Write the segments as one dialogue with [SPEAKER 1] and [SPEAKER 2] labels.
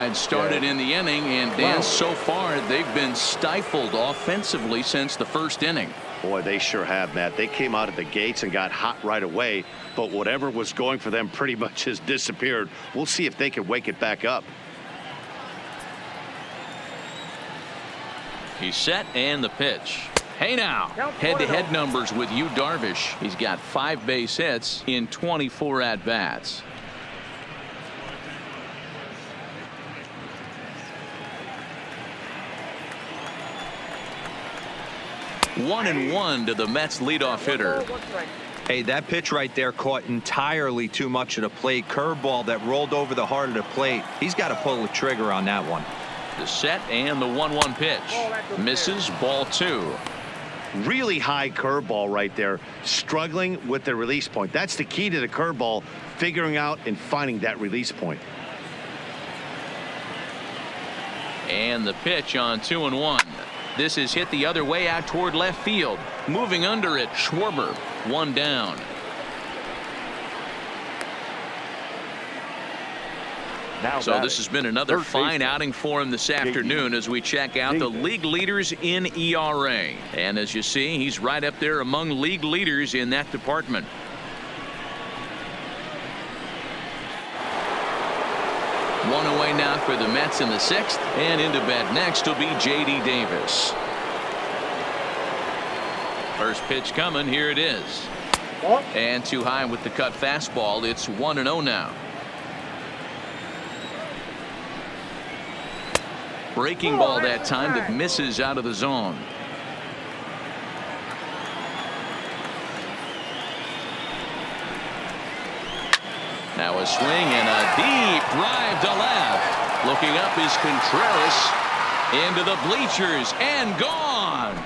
[SPEAKER 1] And started in the inning, and Dan, so far they've been stifled offensively since the first inning.
[SPEAKER 2] Boy, they sure have, Matt. They came out of the gates and got hot right away, but whatever was going for them pretty much has disappeared. We'll see if they can wake it back up.
[SPEAKER 1] He's set, and the pitch. Hey now, head-to-head numbers with Yu Darvish. He's got 5 base hits in 24 at-bats. 1-1 to the Mets leadoff hitter.
[SPEAKER 3] Hey, that pitch right there caught entirely too much of the plate. Curveball that rolled over the heart of the plate. He's got to pull the trigger on that one.
[SPEAKER 1] The set and the 1-1 pitch. Misses, ball 2.
[SPEAKER 2] Really high curveball right there, struggling with the release point. That's the key to the curveball, figuring out and finding that release point.
[SPEAKER 1] And the pitch on 2-1. This is hit the other way out toward left field. Moving under it, Schwarber. 1 down. So this has been another fine outing for him this afternoon as we check out the league leaders in ERA. And as you see, he's right up there among league leaders in that department. One away now for the Mets in the 6th, and into bat next will be J.D. Davis. First pitch coming, here it is. And too high with the cut fastball. It's 1-0 now. Breaking ball that time that misses out of the zone. Now a swing and a deep drive to left. Looking up is Contreras into the bleachers and gone.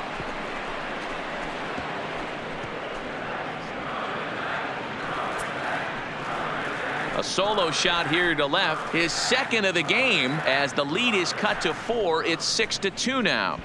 [SPEAKER 1] A solo shot here to left, his second of the game, as the lead is cut to 4. It's 6-2 now.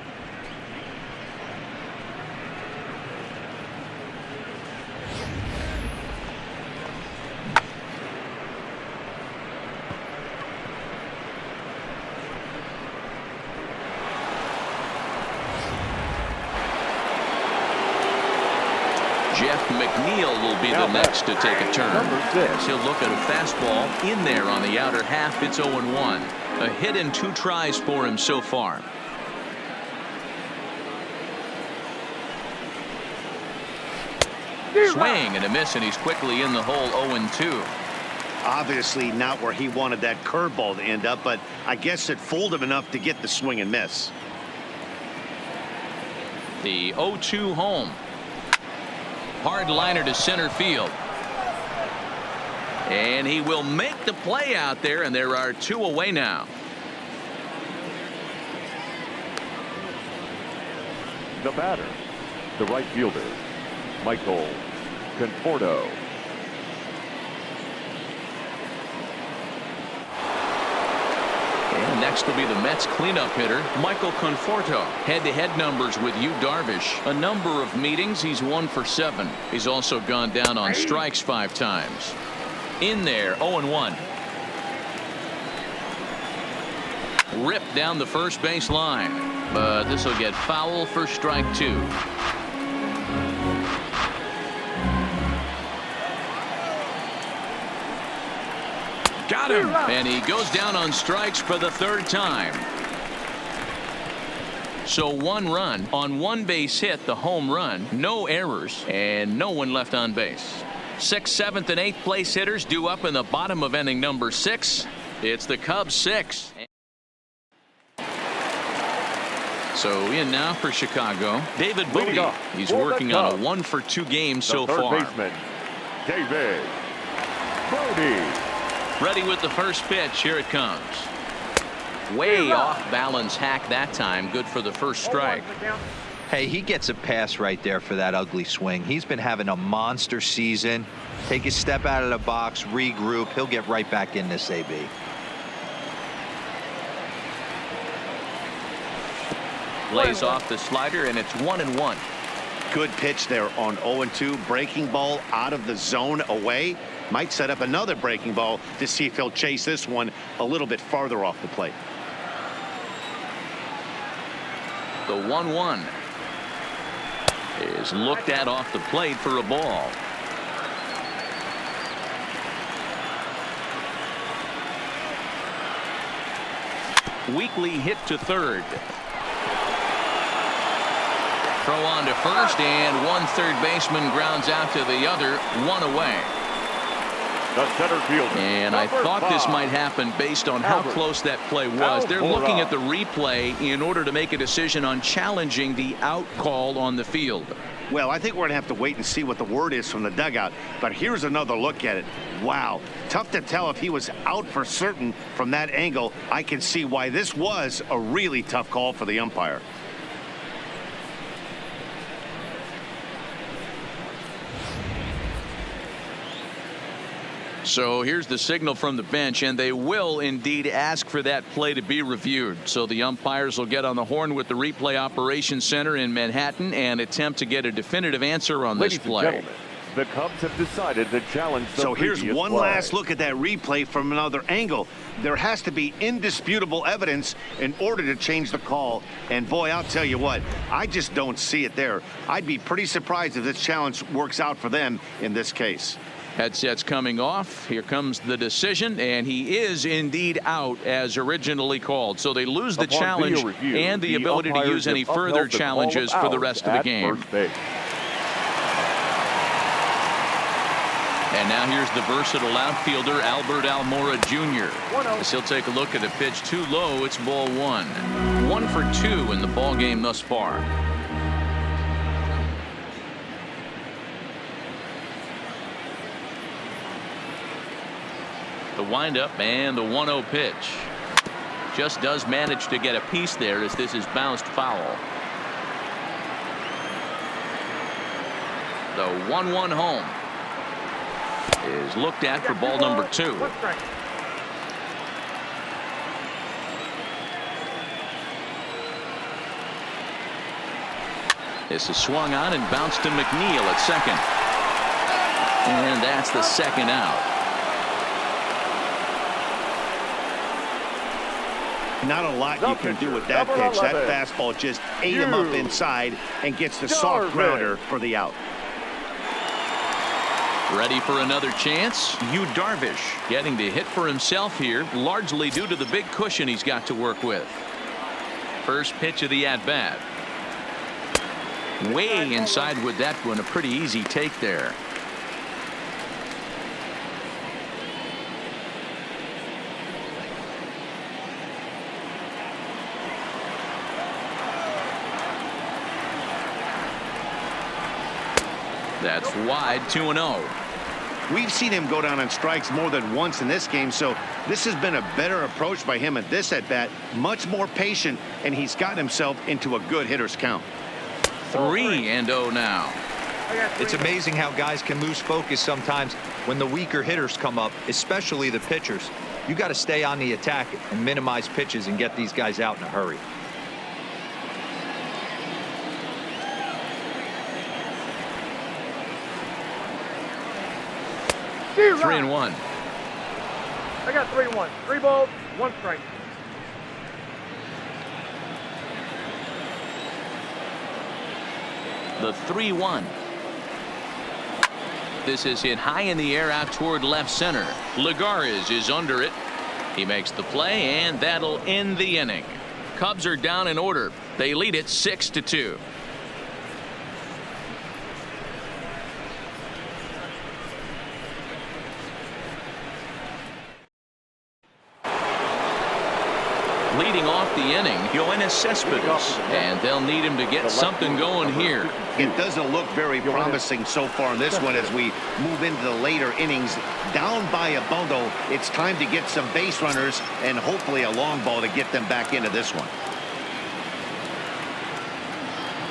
[SPEAKER 1] Jeff McNeil will be the next to take a turn. He'll look at a fastball in there on the outer half. It's 0-1. A hit and 2 tries for him so far. Swing and a miss, and he's quickly in the hole. 0-2.
[SPEAKER 2] Obviously not where he wanted that curveball to end up, but I guess it fooled him enough to get the swing and miss.
[SPEAKER 1] The 0-2 home. Hard liner to center field. And he will make the play out there, and there are 2 away now.
[SPEAKER 4] The batter, the right fielder, Michael Conforto.
[SPEAKER 1] And next will be the Mets cleanup hitter, Michael Conforto. Head-to-head numbers with Yu Darvish. A number of meetings, he's 1 for 7. He's also gone down on strikes 5 times. In there, 0-1. Ripped down the first base line, but this will get foul for strike 2. Got him, and he goes down on strikes for the 3rd time. So 1 run on 1 base hit, the home run, no errors, and no one left on base. 6th, 7th, and 8th place hitters due up in the bottom of inning number 6. It's the Cubs 6. So in now for Chicago, David Bowie. He's working on a 1 for 2 game so far.
[SPEAKER 4] Third baseman, David Bowie.
[SPEAKER 1] Ready with the first pitch. Here it comes. Way off balance hack that time. Good for the first strike.
[SPEAKER 3] Hey, he gets a pass right there for that ugly swing. He's been having a monster season. Take a step out of the box, regroup. He'll get right back in this AB.
[SPEAKER 1] Lays off the slider, and it's 1-1.
[SPEAKER 2] Good pitch there on 0-2. Breaking ball out of the zone away. Might set up another breaking ball to see if he'll chase this one a little bit farther off the plate.
[SPEAKER 1] The 1-1 is looked at off the plate for a ball. Weekly hit to third. Throw on to first, and one third baseman grounds out to the other, one away.
[SPEAKER 4] The center fielder.
[SPEAKER 1] And I thought this might happen based on how close that play was. They're looking at the replay in order to make a decision on challenging the out call on the field.
[SPEAKER 2] Well, I think we're going to have to wait and see what the word is from the dugout. But here's another look at it. Wow. Tough to tell if he was out for certain from that angle. I can see why this was a really tough call for the umpire.
[SPEAKER 1] So here's the signal from the bench, and they will indeed ask for that play to be reviewed. So the umpires will get on the horn with the replay operations center in Manhattan and attempt to get a definitive answer on this play.
[SPEAKER 4] Ladies and gentlemen, the Cubs have decided to challenge the
[SPEAKER 2] So here's one
[SPEAKER 4] play.
[SPEAKER 2] last look at that replay from another angle. There has to be indisputable evidence in order to change the call. And boy, I'll tell you what, I just don't see it there. I'd be pretty surprised if this challenge works out for them in this case.
[SPEAKER 1] Headsets coming off. Here comes the decision, and he is indeed out as originally called. So they lose the
[SPEAKER 4] Upon
[SPEAKER 1] challenge
[SPEAKER 4] video review,
[SPEAKER 1] and the ability to
[SPEAKER 4] umpires
[SPEAKER 1] use any
[SPEAKER 4] have upheld
[SPEAKER 1] further
[SPEAKER 4] the call
[SPEAKER 1] challenges for the
[SPEAKER 4] out
[SPEAKER 1] rest of the
[SPEAKER 4] at
[SPEAKER 1] game.
[SPEAKER 4] first base.
[SPEAKER 1] And now here's the versatile outfielder Albert Almora Jr. As he'll take a look at a pitch too low. It's ball one. 1 for 2 in the ball game thus far. The windup and the 1-0 pitch. Just does manage to get a piece there as this is bounced foul. The 1-1 home is looked at for ball number 2. This is swung on and bounced to McNeil at second. And that's the second out.
[SPEAKER 2] Not a lot you can do with that pitch. That fastball just ate him up inside and gets the soft grounder for the out.
[SPEAKER 1] Ready for another chance? Yu Darvish getting to hit for himself here, largely due to the big cushion he's got to work with. First pitch of the at-bat. Way inside with that one. A pretty easy take there. That's wide, 2-0.
[SPEAKER 2] We've seen him go down on strikes more than once in this game, so this has been a better approach by him at this at-bat. Much more patient, and he's gotten himself into a good hitter's count.
[SPEAKER 1] 3-0 now.
[SPEAKER 3] It's amazing how guys can lose focus sometimes when the weaker hitters come up, especially the pitchers. You got to stay on the attack and minimize pitches and get these guys out in a hurry.
[SPEAKER 1] Three and one.
[SPEAKER 5] I got 3-1. 3 balls, 1 strike.
[SPEAKER 1] The 3-1. This is hit high in the air out toward left center. Lagares is under it. He makes the play, and that'll end the inning. Cubs are down in order. They lead it 6-2. Leading off the inning, Yoenis Cespedes, and they'll need him to get something going here.
[SPEAKER 2] It doesn't look very promising so far in this one as we move into the later innings. Down by a bundle, it's time to get some base runners and hopefully a long ball to get them back into this one.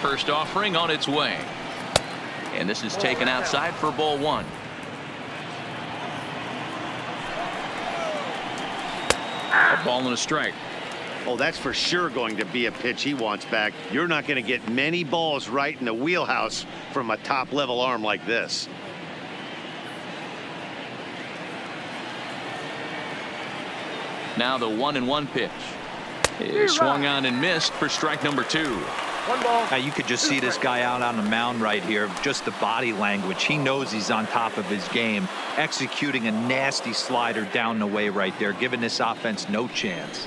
[SPEAKER 1] First offering on its way. And this is taken outside for ball one. A ball and a strike.
[SPEAKER 2] Oh, that's for sure going to be a pitch he wants back. You're not going to get many balls right in the wheelhouse from a top-level arm like this.
[SPEAKER 1] Now the 1-1 pitch is swung on and missed for strike number 2.
[SPEAKER 5] 1 ball.
[SPEAKER 3] Now you could just see this guy out on the mound right here. Just the body language. He knows he's on top of his game, executing a nasty slider down the way right there, giving this offense no chance.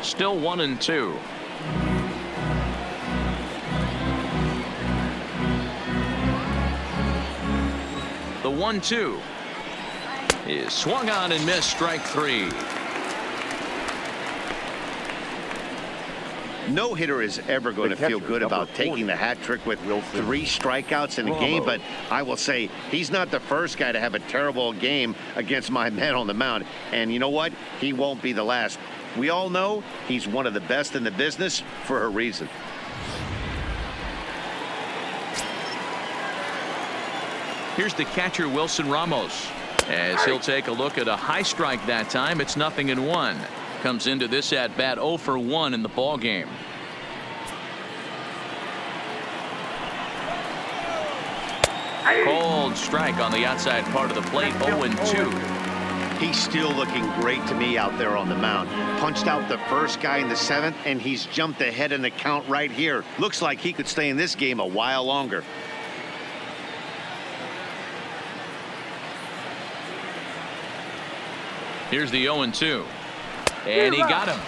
[SPEAKER 1] Still 1-2. The 1-2 is swung on and missed, strike 3.
[SPEAKER 2] No hitter is ever going to feel good about taking the hat trick with 3 strikeouts in a game, but I will say he's not the first guy to have a terrible game against my man on the mound. And you know what? He won't be the last. We all know he's one of the best in the business for a reason.
[SPEAKER 1] Here's the catcher, Wilson Ramos, as he'll take a look at a high strike that time. It's 0-1. Comes into this at bat 0 for 1 in the ball game. Cold strike on the outside part of the plate. 0-2.
[SPEAKER 2] He's still looking great to me out there on the mound. Punched out the first guy in the 7th, and he's jumped ahead in the count right here. Looks like he could stay in this game a while longer.
[SPEAKER 1] Here's the 0-2. And he got him.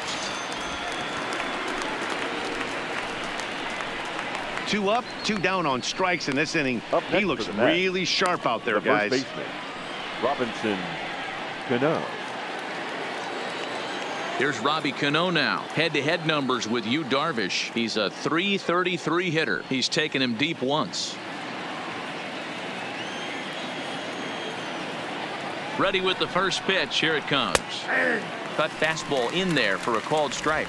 [SPEAKER 2] 2 up, 2 down on strikes in this inning. He looks really sharp out there, guys.
[SPEAKER 4] First baseman, Robinson Cano.
[SPEAKER 1] Here's Robbie Cano now. Head-to-head numbers with Yu Darvish. He's a .333 hitter. He's taken him deep once. Ready with the first pitch. Here it comes. Cut fastball in there for a called strike.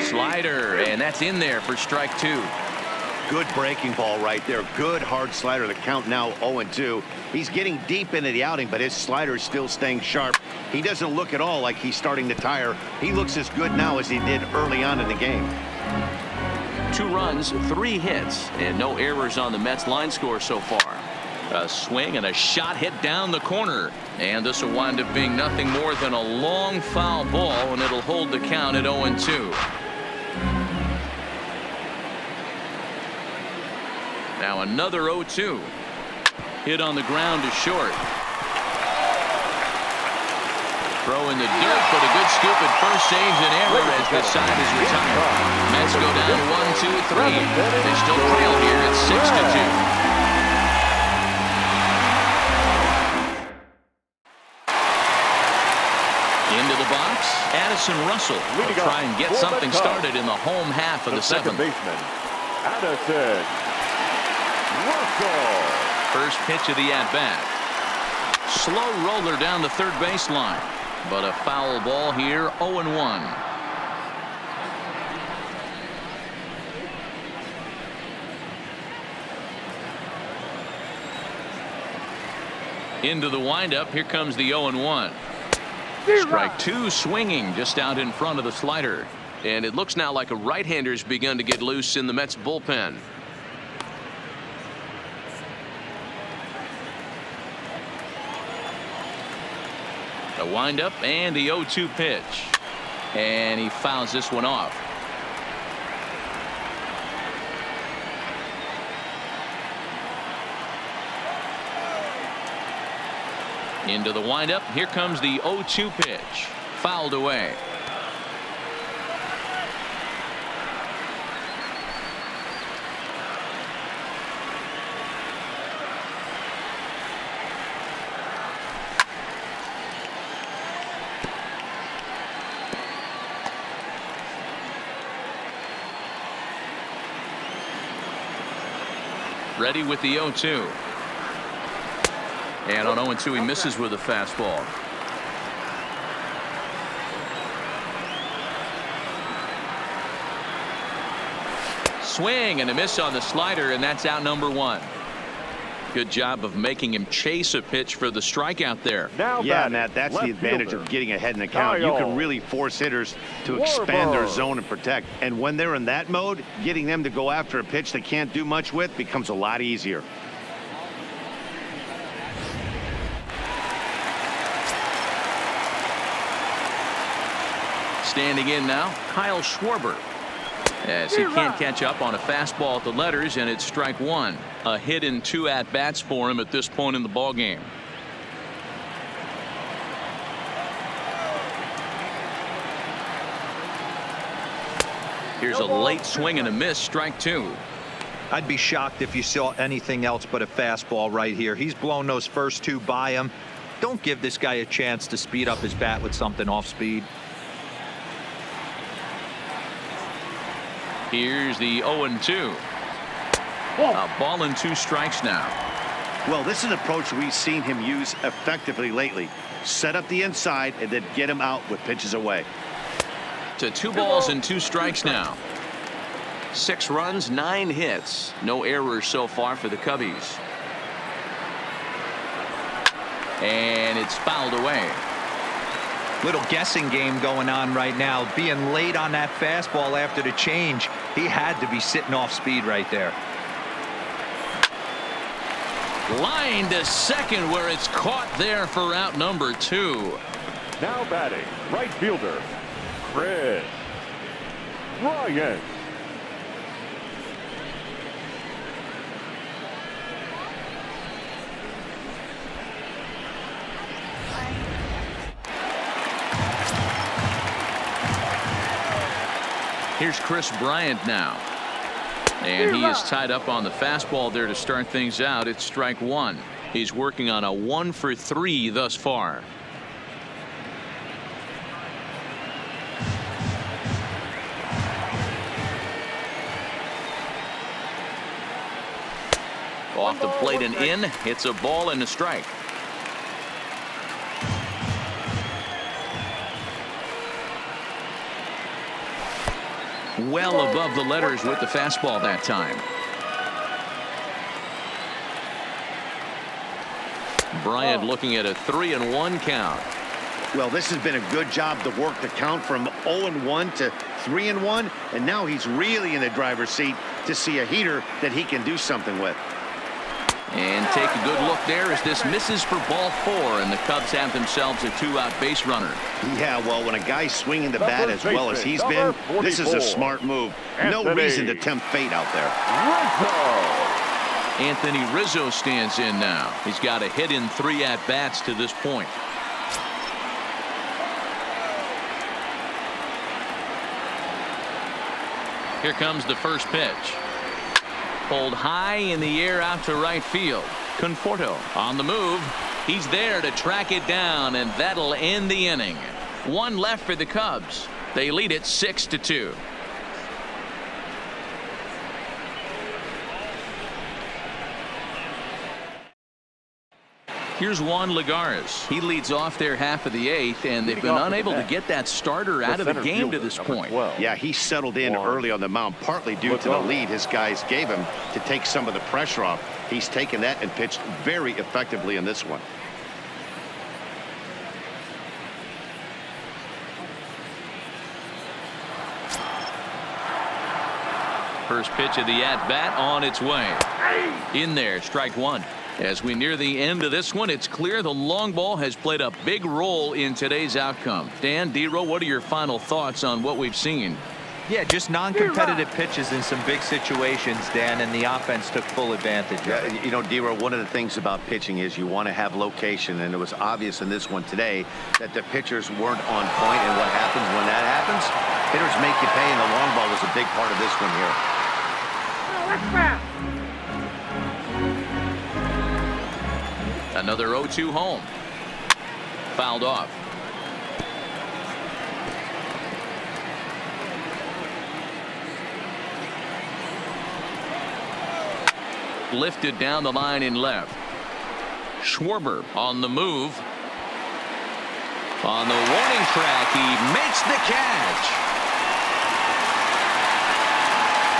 [SPEAKER 1] Slider, and that's in there for strike 2.
[SPEAKER 2] Good breaking ball right there. Good hard slider. The count now 0-2. He's getting deep into the outing, but his slider is still staying sharp. He doesn't look at all like he's starting to tire. He looks as good now as he did early on in the game.
[SPEAKER 1] 2 runs, 3 hits, and no errors on the Mets line score so far. A swing and a shot hit down the corner, and this will wind up being nothing more than a long foul ball, and it'll hold the count at 0-2. Now another 0-2. Hit on the ground to short. Throw in the dirt, but a good scoop at first saves an error as the side is retired. Mets go down 1-2-3. They still trail here at 6-2. Into the box, Addison Russell will try and get something started in the home half of the 7th.
[SPEAKER 4] Baseman, Addison Russell.
[SPEAKER 1] First pitch of the at-bat. Slow roller down the third baseline, but a foul ball here. 0-1. Into the windup. Here comes the 0-1. Strike 2 swinging just out in front of the slider. And it looks now like a right-hander's begun to get loose in the Mets bullpen. A windup and the 0-2 pitch. And he fouls this one off. Into the windup. Here comes the 0-2 pitch. Fouled away. Ready with the 0-2. And on 0-2 he misses with a fastball. Swing and a miss on the slider, and that's out number 1. Good job of making him chase a pitch for the strikeout there.
[SPEAKER 2] Yeah, Matt, that's the advantage of getting ahead in the count. You can really force hitters to expand their zone and protect. And when they're in that mode, getting them to go after a pitch they can't do much with becomes a lot easier.
[SPEAKER 1] Standing in now, Kyle Schwarber. As he can't catch up on a fastball at the letters, and it's strike one. A hit in 2 at-bats for him at this point in the ball game. Here's a late swing and a miss, strike 2.
[SPEAKER 3] I'd be shocked if you saw anything else but a fastball right here. He's blown those first 2 by him. Don't give this guy a chance to speed up his bat with something off speed.
[SPEAKER 1] Here's the 0-2. A ball and 2 strikes now.
[SPEAKER 2] Well, this is an approach we've seen him use effectively lately. Set up the inside and then get him out with pitches away.
[SPEAKER 1] To 2 balls and 2 strikes now. 6 runs, 9 hits. No errors so far for the Cubbies. And it's fouled away.
[SPEAKER 3] Little guessing game going on right now. Being late on that fastball after the change. He had to be sitting off speed right there.
[SPEAKER 1] Line to second, where it's caught there for out number 2.
[SPEAKER 4] Now batting, right fielder, Chris Bryant.
[SPEAKER 1] Here's Chris Bryant now. And he is tied up on the fastball there to start things out. It's strike 1. He's working on a 1 for 3 thus far. Off the plate and in. It's a ball and a strike. Well above the letters with the fastball that time. Bryant looking at a 3-1 count.
[SPEAKER 2] Well, this has been a good job to work the count from 0-1 to 3-1, and now he's really in the driver's seat to see a heater that he can do something with.
[SPEAKER 1] And take a good look there as this misses for ball 4, and the Cubs have themselves a 2-out base runner.
[SPEAKER 2] Yeah, well, when a guy's swinging the bat as well as he's been, this is a smart move. No reason to tempt fate out there.
[SPEAKER 1] Anthony Rizzo stands in now. He's got a hit in 3 at-bats to this point. Here comes the first pitch. Pulled high in the air out to right field. Conforto on the move. He's there to track it down, and that'll end the inning. 1 left for the Cubs. They lead it 6-2. Here's Juan Lagares. He leads off their half of the 8th, and they've been unable to get that starter out of the game to this point.
[SPEAKER 2] Yeah, he settled in early on the mound, partly due to the lead his guys gave him to take some of the pressure off. He's taken that and pitched very effectively in this one.
[SPEAKER 1] First pitch of the at-bat on its way. In there, strike 1. As we near the end of this one, it's clear the long ball has played a big role in today's outcome. Dan, D-Row, what are your final thoughts on what we've seen?
[SPEAKER 3] Yeah, just non-competitive pitches in some big situations, Dan, and the offense took full advantage of it.
[SPEAKER 2] You know, D-Row, one of the things about pitching is you want to have location, and it was obvious in this one today that the pitchers weren't on point, and what happens when that happens? Hitters make you pay, and the long ball was a big part of this one here.
[SPEAKER 1] Another 0-2 home. Fouled off. Lifted down the line in left. Schwarber on the move. On the warning track, he makes the catch.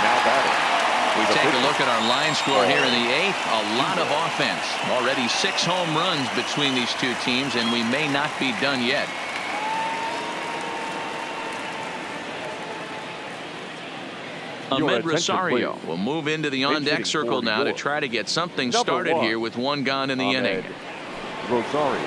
[SPEAKER 4] Now batting.
[SPEAKER 1] We take a look at our line score here in the 8th. A lot of offense. Already 6 home runs between these two teams, and we may not be done yet. Ahmed Rosario will move into the on-deck circle now to try to get something started here with 1 gone in the inning.
[SPEAKER 4] Rosario.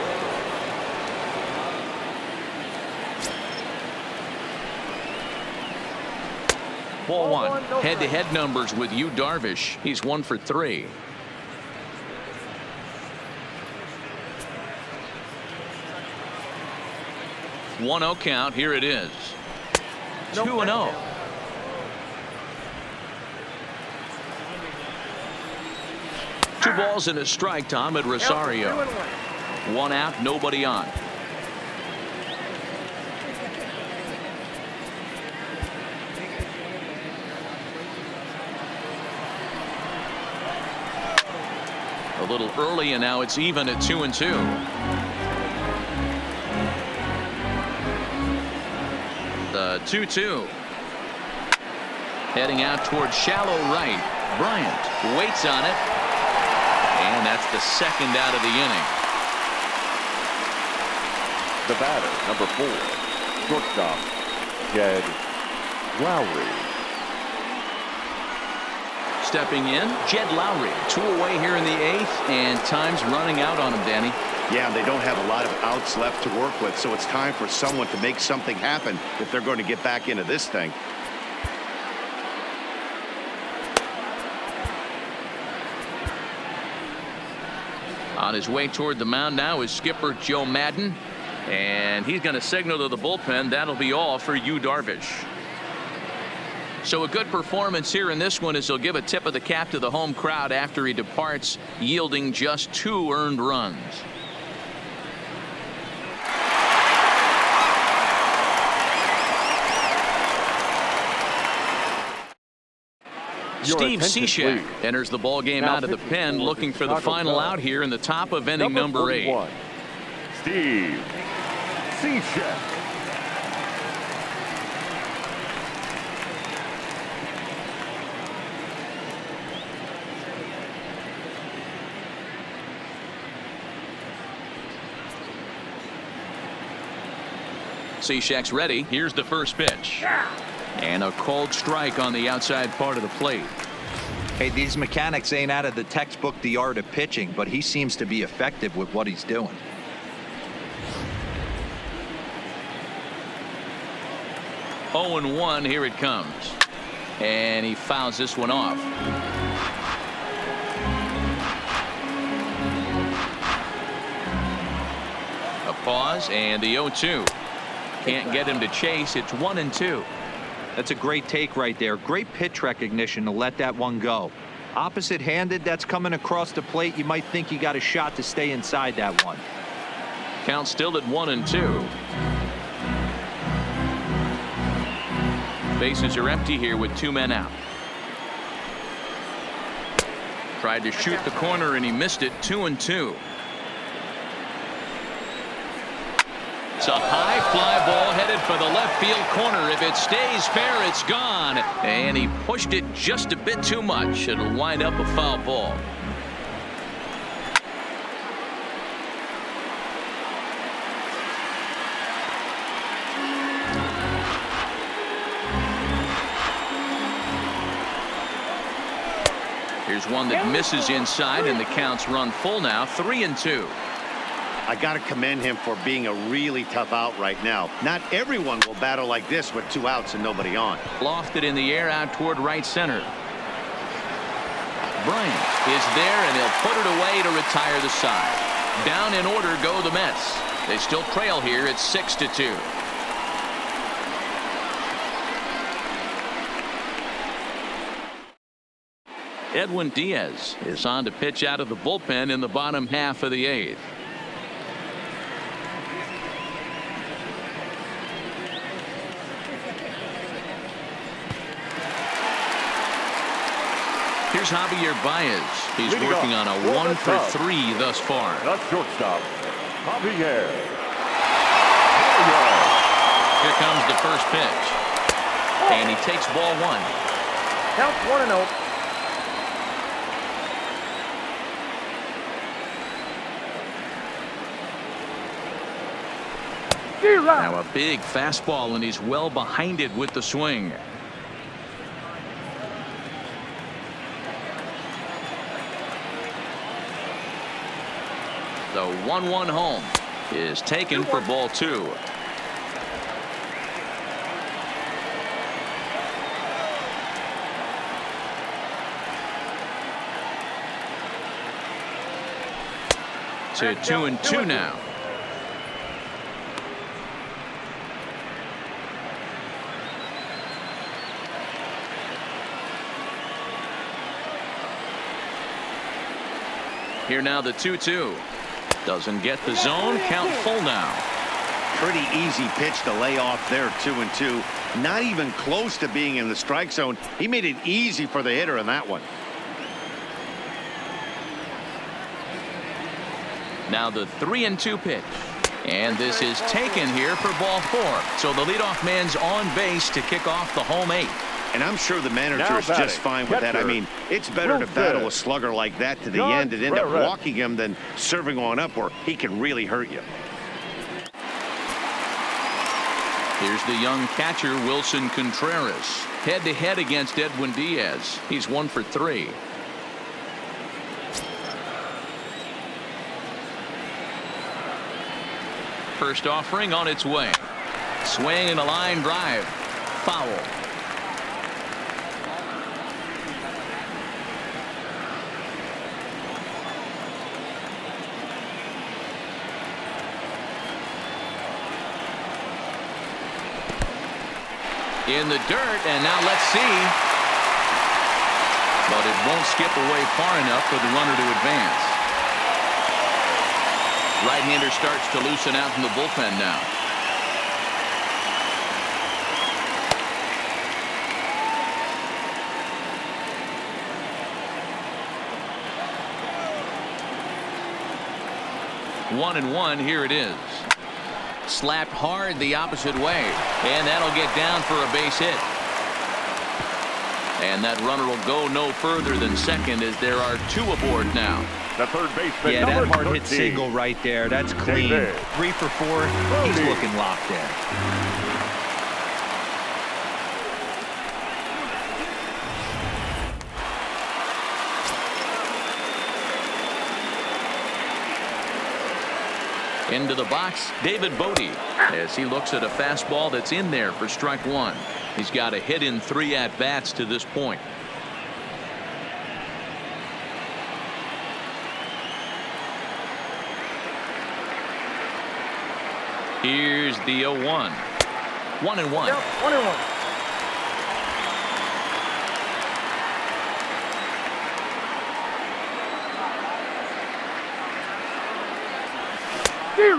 [SPEAKER 1] Ball one.
[SPEAKER 5] No
[SPEAKER 1] Head-to-head numbers with Yu Darvish. He's 1 for 3. One 0 count. Here it is. 2-0. Two balls and a strike to Ahmed Rosario. 1 out, nobody on. A little early, and now it's even at 2-2. The 2-2. Heading out towards shallow right. Bryant waits on it. And that's the second out of the inning.
[SPEAKER 4] The batter, number 4, shortstop, Jed Lowry.
[SPEAKER 1] Stepping in, Jed Lowry. 2 away here in the 8th, and time's running out on him, Danny.
[SPEAKER 2] Yeah, they don't have a lot of outs left to work with, so it's time for someone to make something happen if they're going to get back into this thing.
[SPEAKER 1] On his way toward the mound now is skipper Joe Madden, and he's going to signal to the bullpen. That'll be all for Yu Darvish. So a good performance here in this one as he'll give a tip of the cap to the home crowd after he departs, yielding just 2 earned runs. Steve Cishek enters the ball game out of the pen, looking for the final out here in the top of inning number 8.
[SPEAKER 4] Steve Cishek.
[SPEAKER 1] Cishek's ready. Here's the first pitch. And a cold strike on the outside part of the plate.
[SPEAKER 3] Hey, these mechanics ain't out of the textbook The Art of Pitching, but he seems to be effective with what he's doing.
[SPEAKER 1] Oh and 1, here it comes. And he fouls this one off. A pause and the 0-2. Can't get him to chase. It's 1-2.
[SPEAKER 3] That's a great take right there. Great pitch recognition to let that one go. Opposite-handed, that's coming across the plate. You might think you got a shot to stay inside that one.
[SPEAKER 1] Count still at 1-2. Bases are empty here with 2 men out. Tried to shoot the corner and he missed it. 2-2. It's a high fly ball headed for the left field corner. If it stays fair, it's gone. And he pushed it just a bit too much. It'll wind up a foul ball. Here's one that misses inside, and the count's run full now. 3-2.
[SPEAKER 2] I got to commend him for being a really tough out right now. Not everyone will battle like this with 2 outs and nobody on.
[SPEAKER 1] Lofted in the air out toward right center. Bryant is there, and he'll put it away to retire the side. Down in order go the Mets. They still trail here at 6-2. Edwin Diaz is on to pitch out of the bullpen in the bottom half of the 8th. Here's Javier Baez. He's
[SPEAKER 4] Leading
[SPEAKER 1] working
[SPEAKER 4] up,
[SPEAKER 1] on a 1 for 3 thus far.
[SPEAKER 4] The shortstop, Javier.
[SPEAKER 1] Here comes the first pitch. And he takes ball 1.
[SPEAKER 5] Count 1-0.
[SPEAKER 1] Now a big fastball, and he's well behind it with the swing. The 1-1 home is taken for ball 2. 2 to 2-2 now. Here now the 2-2. Doesn't get the zone. Count full now.
[SPEAKER 2] Pretty easy pitch to lay off there, 2-2. Not even close to being in the strike zone. He made it easy for the hitter in that one.
[SPEAKER 1] Now the 3-2 pitch. And this is taken here for ball 4. So the leadoff man's on base to kick off the home 8.
[SPEAKER 2] And I'm sure the manager is just fine with that. I mean, it's better to battle a slugger like that to the end and end up walking him than serving on up where he can really hurt you.
[SPEAKER 1] Here's the young catcher, Wilson Contreras. Head-to-head against Edwin Diaz. He's 1 for 3. First offering on its way. Swing and a line drive. Foul. In the dirt, and now let's see. But it won't skip away far enough for the runner to advance. Right-hander starts to loosen out from the bullpen now. One and one, here it is. Slapped hard the opposite way, and that'll get down for a base hit. And that runner will go no further than second as there are 2 aboard now.
[SPEAKER 4] The third baseman,
[SPEAKER 3] Yeah, that
[SPEAKER 4] number
[SPEAKER 3] hard hit
[SPEAKER 4] 13.
[SPEAKER 3] single right there. That's clean. 3 for 4. He's looking locked in.
[SPEAKER 1] Into the box, David Bodie, as he looks at a fastball that's in there for strike 1. He's got a hit in 3 at-bats to this point. Here's the 0-1. 1-1.
[SPEAKER 5] Yep, 1-1.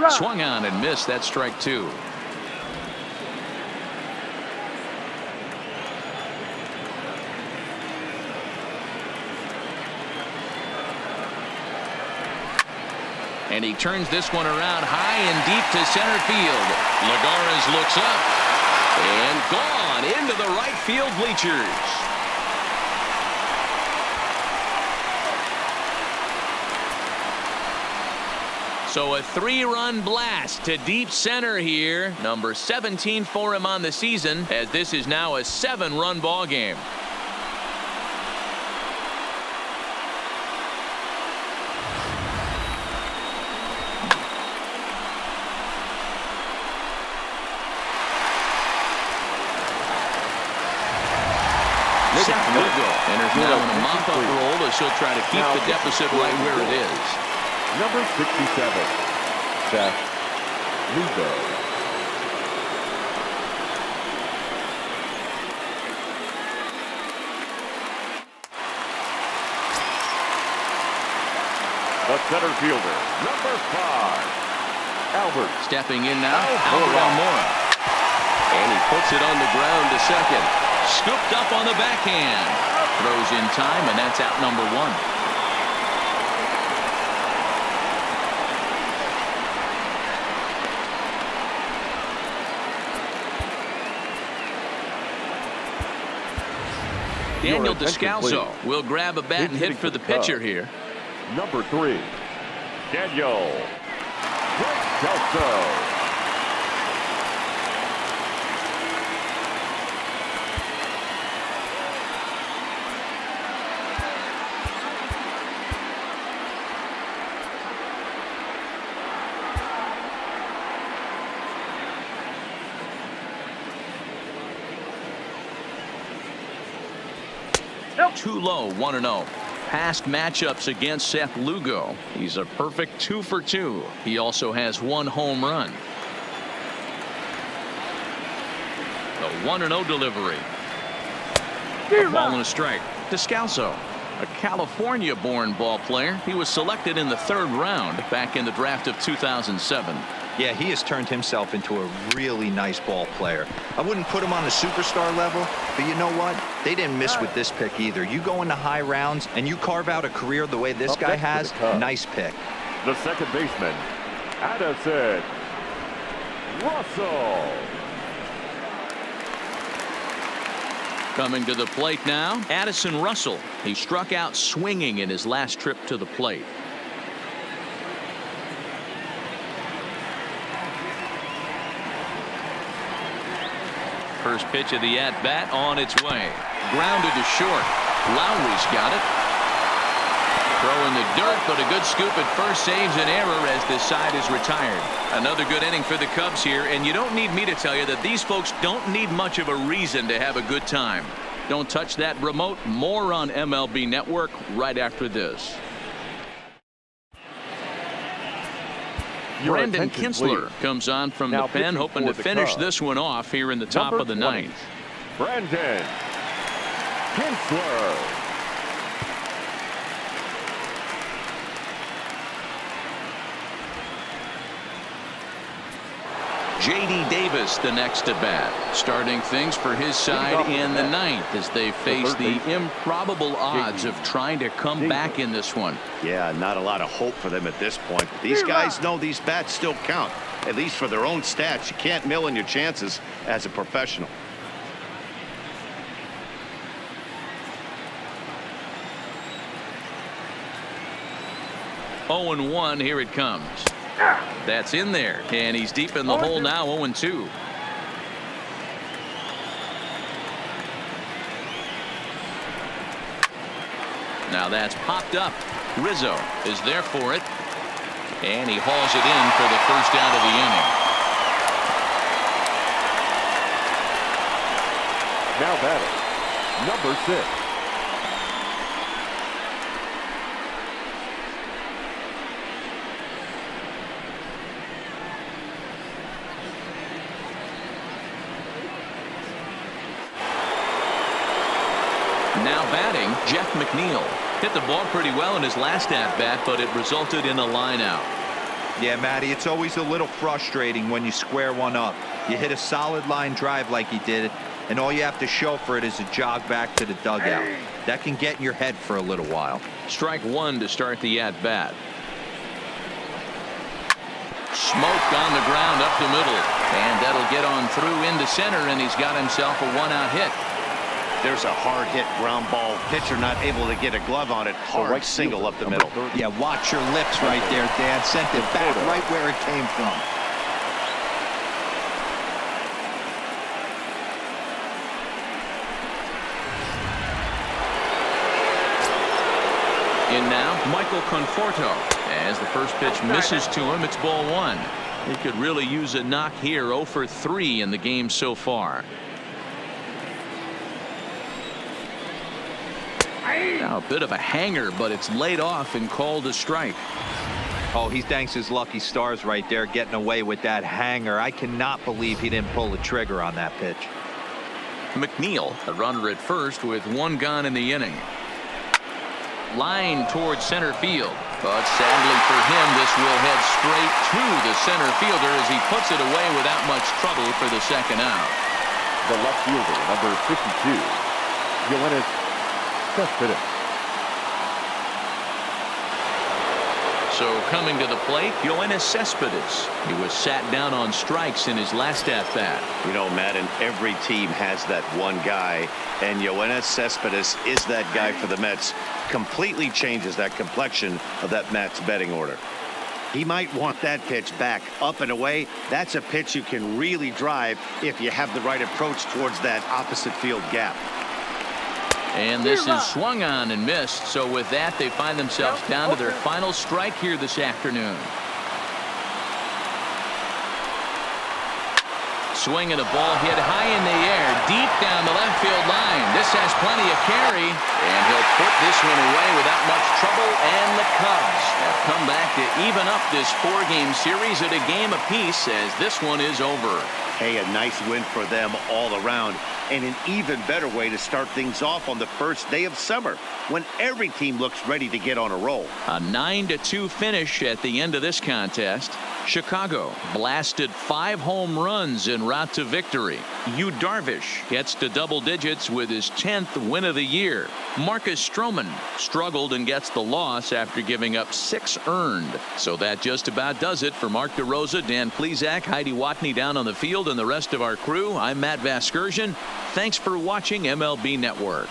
[SPEAKER 1] Swung on and missed. That strike 2. And he turns this one around high and deep to center field. Lagares looks up and gone into the right field bleachers. So a 3-run blast to deep center here. Number 17 for him on the season, as this is now a 7-run ball game. Second will go. Enters now in a mop-up role as she'll try to keep the deficit right where it is.
[SPEAKER 4] Number 67, Seth Lugo. The center fielder, number 5, Albert.
[SPEAKER 1] Stepping in now, Albert Almora. And he puts it on the ground to second. Scooped up on the backhand. Throws in time, and that's out number 1. Daniel Descalso will grab a bat and hit for the pitcher here.
[SPEAKER 4] Number 3, Daniel Descalso.
[SPEAKER 1] Too low, 1-0. past matchups against Seth Lugo. He's a perfect 2 for 2. He also has 1 home run. The 1-0 delivery. A ball and a strike. Descalso, a California-born ball player. He was selected in the 3rd round back in the draft of 2007.
[SPEAKER 3] Yeah, he has turned himself into a really nice ball player. I wouldn't put him on the superstar level, but you know what? They didn't miss with this pick either. You go into high rounds and you carve out a career the way this guy has, nice pick.
[SPEAKER 4] The second baseman, Addison Russell.
[SPEAKER 1] Coming to the plate now, Addison Russell. He struck out swinging in his last trip to the plate. First pitch of the at-bat on its way. Grounded to short. Lowry's got it. Throw in the dirt, but a good scoop at first saves an error as this side is retired. Another good inning for the Cubs here, and you don't need me to tell you that these folks don't need much of a reason to have a good time. Don't touch that remote. More on MLB Network right after this.
[SPEAKER 4] Your
[SPEAKER 1] Brandon
[SPEAKER 4] attention,
[SPEAKER 1] Kinsler
[SPEAKER 4] please.
[SPEAKER 1] comes on from
[SPEAKER 4] Now
[SPEAKER 1] the pen,
[SPEAKER 4] pitching
[SPEAKER 1] hoping
[SPEAKER 4] for
[SPEAKER 1] to
[SPEAKER 4] the
[SPEAKER 1] finish
[SPEAKER 4] Cubs.
[SPEAKER 1] this one off here in the top
[SPEAKER 4] Number
[SPEAKER 1] of the
[SPEAKER 4] 20,
[SPEAKER 1] ninth.
[SPEAKER 4] Brandon Kinsler.
[SPEAKER 1] J.D. Davis the next to bat, starting things for his side in the ninth as they face the improbable odds of trying to come back in this one.
[SPEAKER 2] Yeah, not a lot of hope for them at this point. But these guys know these bats still count, at least for their own stats. You can't mill in your chances as a professional.
[SPEAKER 1] Oh and 1, here it comes. That's in there, and he's deep in the hole now. 0-2. Now that's popped up. Rizzo is there for it, and he hauls it in for the first out of the inning.
[SPEAKER 4] Now batting, number 6.
[SPEAKER 1] Now batting, Jeff McNeil. Hit the ball pretty well in his last at-bat, but it resulted in a line out.
[SPEAKER 3] Yeah, Matty, it's always a little frustrating when you square one up. You hit a solid line drive like he did, and all you have to show for it is a jog back to the dugout. That can get in your head for a little while.
[SPEAKER 1] Strike 1 to start the at-bat. Smoked on the ground up the middle, and that'll get on through into center, and he's got himself a 1-out hit.
[SPEAKER 2] There's a hard hit ground ball. Pitcher not able to get a glove on it. Hard single up the middle.
[SPEAKER 3] Yeah, watch your lips right there, Dan. Sent it back right where it came from.
[SPEAKER 1] In now, Michael Conforto. As the first pitch misses to him, it's ball 1. He could really use a knock here. 0 for 3 in the game so far. Now a bit of a hanger, but it's laid off and called a strike.
[SPEAKER 3] Oh, he thanks his lucky stars right there getting away with that hanger. I cannot believe he didn't pull the trigger on that pitch.
[SPEAKER 1] McNeil, a runner at first with 1 gone in the inning. Line towards center field, but sadly for him, this will head straight to the center fielder as he puts it away without much trouble for the second out.
[SPEAKER 4] The left fielder, number 52, Yoenis Cespedes.
[SPEAKER 1] So coming to the plate, Yoenis Cespedes. He was sat down on strikes in his last at-bat.
[SPEAKER 2] You know, Madden, every team has that one guy, and Yoenis Cespedes is that guy for the Mets. Completely changes that complexion of that Mets betting order. He might want that pitch back up and away. That's a pitch you can really drive if you have the right approach towards that opposite field gap.
[SPEAKER 1] And this is swung on and missed. So with that, they find themselves down to their final strike here this afternoon. swing and a ball hit high in the air, deep down the left field line. This has plenty of carry, and he'll put this one away without much trouble, and the Cubs have come back to even up this 4-game series at a game apiece as this one is over.
[SPEAKER 2] Hey, a nice win for them all around, and an even better way to start things off on the first day of summer when every team looks ready to get on a roll.
[SPEAKER 1] A 9-2 finish at the end of this contest. Chicago blasted 5 home runs en route to victory. Yu Darvish gets to double digits with his 10th win of the year. Marcus Stroman struggled and gets the loss after giving up 6 earned. So that just about does it for Mark DeRosa, Dan Plesac, Heidi Watney down on the field, and the rest of our crew. I'm Matt Vasgersian. Thanks for watching MLB Network.